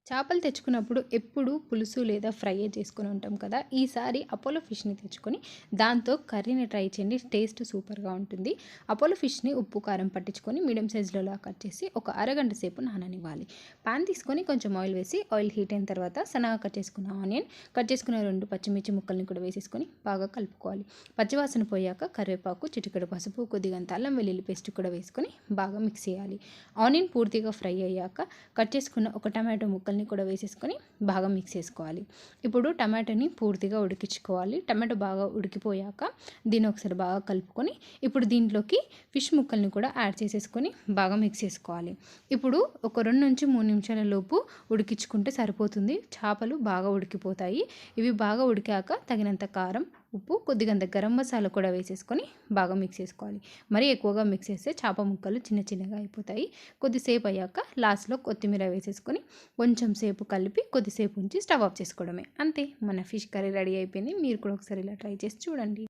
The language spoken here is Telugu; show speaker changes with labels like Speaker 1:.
Speaker 1: చేపలు తెచ్చుకున్నప్పుడు ఎప్పుడు పులుసు లేదా ఫ్రై చేసుకొని ఉంటాం కదా. ఈసారి అపోలో ఫిష్ని తెచ్చుకొని దాంతో కర్రీని ట్రై చేయండి. టేస్ట్ సూపర్గా ఉంటుంది. అపోలో ఫిష్ని ఉప్పు కారం పట్టించుకొని మీడియం సైజులో కట్ చేసి ఒక అరగంట సేపు నాననివ్వాలి. పాన్ తీసుకొని కొంచెం ఆయిల్ వేసి ఆయిల్ హీట్ అయిన తర్వాత సన్నగా కట్ చేసుకున్న ఆనియన్, కట్ చేసుకున్న 2 పచ్చిమిర్చి ముక్కల్ని కూడా వేసేసుకొని బాగా కలుపుకోవాలి. పచ్చివాసన పోయాక కరివేపాకు, చిటికెడు పసుపు, కొద్దిగంత అల్లం వెల్లుల్లి పేస్ట్ కూడా వేసుకొని బాగా మిక్స్ చేయాలి. ఆనియన్ పూర్తిగా ఫ్రై అయ్యాక కట్ చేసుకున్న ఒక టమాటో ముక్కల్ని కూడా వేసేసుకొని బాగా మిక్స్ చేసుకోవాలి. ఇప్పుడు టమాటోని పూర్తిగా ఉడికించుకోవాలి. టమాటో బాగా ఉడికిపోయాక దీన్ని ఒకసారి బాగా కలుపుకొని ఇప్పుడు దీంట్లోకి ఫిష్ ముక్కల్ని కూడా యాడ్ చేసేసుకొని బాగా మిక్స్ చేసుకోవాలి. ఇప్పుడు ఒక 2 నుంచి 3 నిమిషాల లోపు ఉడికించుకుంటే సరిపోతుంది. చేపలు బాగా ఉడికిపోతాయి. ఇవి బాగా ఉడికాక తగినంత కారం, ఉప్పు, కొద్దిగంత గరం మసాలా కూడా వేసేసుకొని బాగా మిక్స్ చేసుకోవాలి. మరీ ఎక్కువగా మిక్స్ చేస్తే చేప ముక్కలు చిన్న చిన్నగా అయిపోతాయి. కొద్దిసేపు అయ్యాక లాస్ట్లో కొత్తిమీర వేసేసుకొని కొంచెం సేపు కలిపి కొద్దిసేపు ఉంచి స్టవ్ ఆఫ్ చేసుకోవడమే. అంతే, మన ఫిష్ కర్రీ రెడీ అయిపోయింది. మీరు కూడా ఒకసారి ఇలా ట్రై చేసి చూడండి.